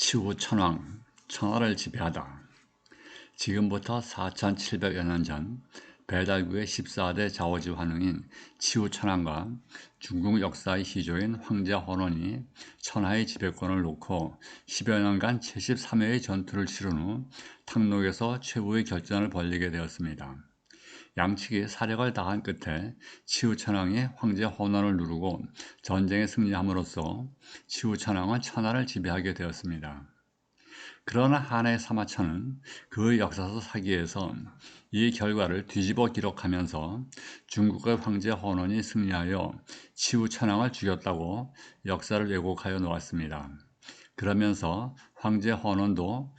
치우 천왕, 천하를 지배하다. 지금부터 4700여 년 전 배달국의 14대 자오지 환웅인 치우 천왕과 중국 역사의 시조인 황제 헌원이 천하의 지배권을 놓고 10여 년간 73회의 전투를 치른 후 탕록에서 최후의 결전을 벌이게 되었습니다. 양측이 사력을 다한 끝에 치우 천왕이 황제 헌원을 누르고 전쟁에 승리함으로써 치우 천왕은 천하를 지배하게 되었습니다. 그러나 한해 사마천은 그 역사서 사기에서 이 결과를 뒤집어 기록하면서 중국의 황제 헌원이 승리하여 치우 천왕을 죽였다고 역사를 왜곡하여 놓았습니다. 그러면서 황제 헌원도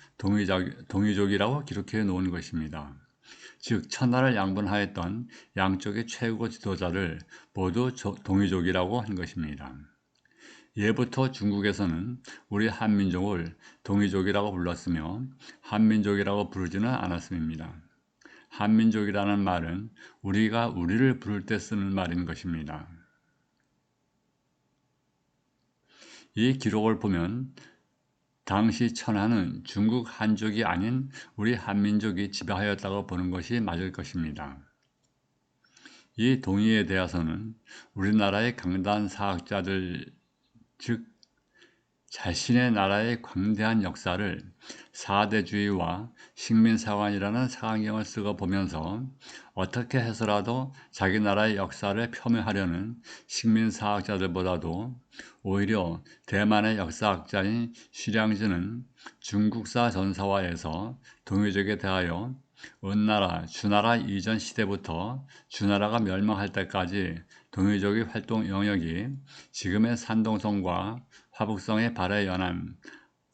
동이족이라고 기록해 놓은 것입니다. 즉 천하를 양분하였던 양쪽의 최고 지도자를 모두 동이족이라고 한 것입니다. 예부터 중국에서는 우리 한민족을 동이족이라고 불렀으며 한민족이라고 부르지는 않았습니다. 한민족이라는 말은 우리가 우리를 부를 때 쓰는 말인 것입니다. 이 기록을 보면 당시 천하는 중국 한족이 아닌 우리 한민족이 지배하였다고 보는 것이 맞을 것입니다. 이 동의에 대해서는 우리나라의 강단 사학자들 즉 자신의 나라의 광대한 역사를 사대주의와 식민사관이라는 사관경을 쓰고 보면서 어떻게 해서라도 자기 나라의 역사를 폄훼하려는 식민사학자들보다도 오히려 대만의 역사학자인 쉬량지는 중국사 전사화에서 동이족에 대하여 은나라, 주나라 이전 시대부터 주나라가 멸망할 때까지 동이족의 활동 영역이 지금의 산동성과 화북성의 발해 연안,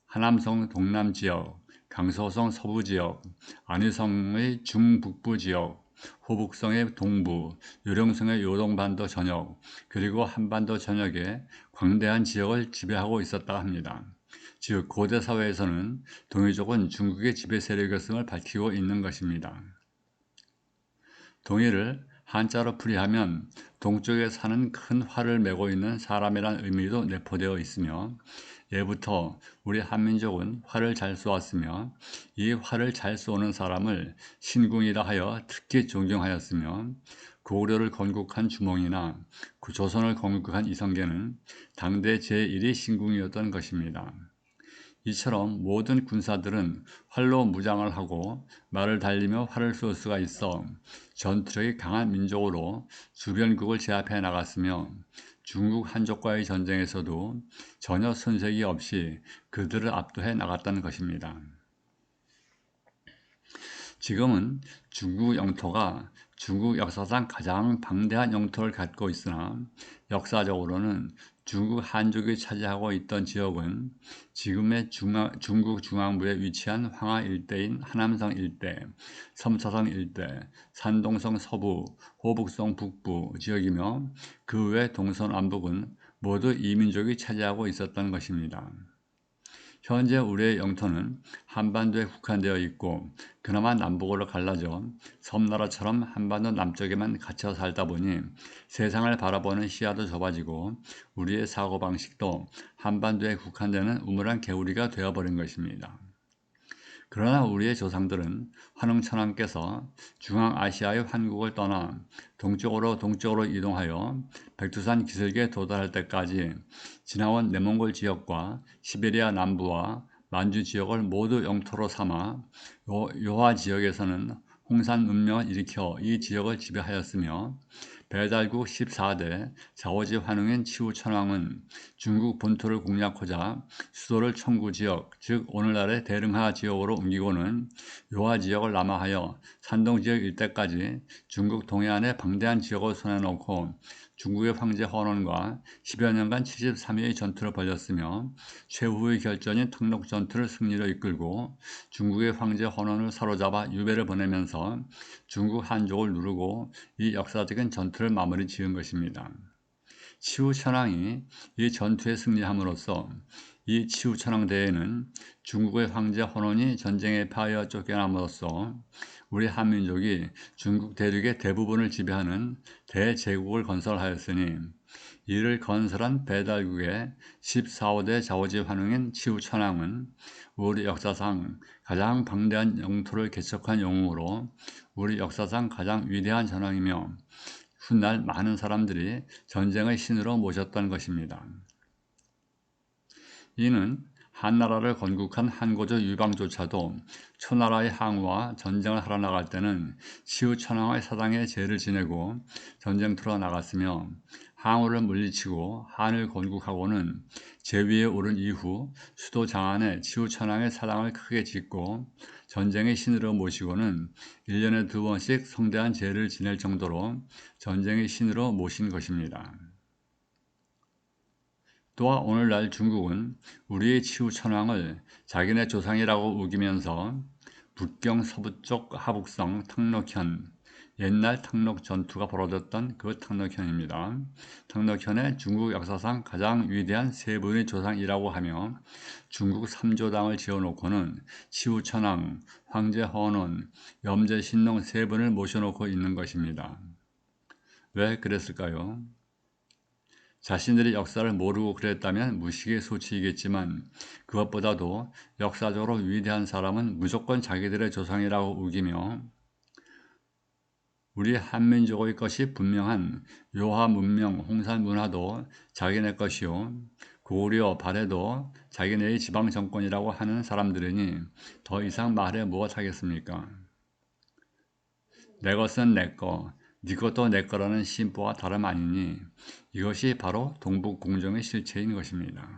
하남성 동남지역, 강서성 서부지역, 안희성의 중북부 지역, 호북성의 동부, 요령성의 요동반도 전역, 그리고 한반도 전역의 광대한 지역을 지배하고 있었다 합니다. 즉 고대 사회에서는 동이족은 중국의 지배 세력이었음을 밝히고 있는 것입니다. 동이를 한자로 풀이하면 동쪽에 사는 큰 활을 메고 있는 사람이란 의미도 내포되어 있으며 예부터 우리 한민족은 활을 잘 쏘았으며 이 활을 잘 쏘는 사람을 신궁이라 하여 특히 존경하였으며 고구려를 건국한 주몽이나 조선을 건국한 이성계는 당대 제1위 신궁이었던 것입니다. 이처럼 모든 군사들은 활로 무장을 하고 말을 달리며 활을 쏠 수가 있어 전투력이 강한 민족으로 주변국을 제압해 나갔으며 중국 한족과의 전쟁에서도 전혀 손색이 없이 그들을 압도해 나갔다는 것입니다. 지금은 중국 영토가 중국 역사상 가장 방대한 영토를 갖고 있으나 역사적으로는 중국 한족이 차지하고 있던 지역은 지금의 중국 중앙부에 위치한 황하 일대인 하남성 일대, 섬사성 일대, 산동성 서부, 호북성 북부 지역이며 그 외 동서남북은 모두 이민족이 차지하고 있었던 것입니다. 현재 우리의 영토는 한반도에 국한되어 있고 그나마 남북으로 갈라져 섬나라처럼 한반도 남쪽에만 갇혀 살다 보니 세상을 바라보는 시야도 좁아지고 우리의 사고방식도 한반도에 국한되는 우물안 개구리가 되어버린 것입니다. 그러나 우리의 조상들은 환웅천왕께서 중앙아시아의 환국을 떠나 동쪽으로 이동하여 백두산 기슭에 도달할 때까지 지나온 내몽골 지역과 시베리아 남부와 만주 지역을 모두 영토로 삼아 요하 지역에서는 홍산 문명을 일으켜 이 지역을 지배하였으며 배달국 14대 자오지 환웅인 치우 천왕은 중국 본토를 공략하자 수도를 청구 지역, 즉 오늘날의 대릉하 지역으로 옮기고는 요하 지역을 남하하여 산동 지역 일대까지 중국 동해안의 방대한 지역을 손에 넣고 중국의 황제 헌원과 10여 년간 73회의 전투를 벌였으며 최후의 결전인 탕록 전투를 승리로 이끌고 중국의 황제 헌원을 사로잡아 유배를 보내면서 중국 한족을 누르고 이 역사적인 전투를 마무리 지은 것입니다. 치우 천왕이 이 전투에 승리함으로써 이 치우 천왕 대회는 중국의 황제 헌원이 전쟁에 패하여 쫓겨남으로써 우리 한민족이 중국 대륙의 대부분을 지배하는 대제국을 건설하였으니 이를 건설한 배달국의 14호대 자오지 환웅인 치우천왕은 우리 역사상 가장 방대한 영토를 개척한 영웅으로 우리 역사상 가장 위대한 전황이며 훗날 많은 사람들이 전쟁의 신으로 모셨던 것입니다. 이는 한나라를 건국한 한고조 유방조차도 초나라의 항우와 전쟁을 하러 나갈 때는 치우천왕의 사당에 제를 지내고 전쟁터로 나갔으며 항우를 물리치고 한을 건국하고는 제위에 오른 이후 수도 장안에 치우천왕의 사당을 크게 짓고 전쟁의 신으로 모시고는 1년에 2번씩 성대한 제를 지낼 정도로 전쟁의 신으로 모신 것입니다. 또한 오늘날 중국은 우리의 치우천왕을 자기네 조상이라고 우기면서 북경 서부쪽 하북성 탕록현, 옛날 탕록 전투가 벌어졌던 그 탕록현입니다. 탕록현의 중국 역사상 가장 위대한 세 분의 조상이라고 하며 중국 3조당을 지어놓고는 치우천왕, 황제 헌원, 염제 신농 세 분을 모셔놓고 있는 것입니다. 왜 그랬을까요? 자신들이 역사를 모르고 그랬다면 무식의 소치이겠지만 그것보다도 역사적으로 위대한 사람은 무조건 자기들의 조상이라고 우기며 우리 한민족의 것이 분명한 요하 문명, 홍산 문화도 자기네 것이요 고구려, 발해도 자기네의 지방 정권이라고 하는 사람들이니 더 이상 말해 무엇하겠습니까? 내 것은 내 거, 네 것도 내 거라는 심보와 다름 아니니 이것이 바로 동북공정의 실체인 것입니다.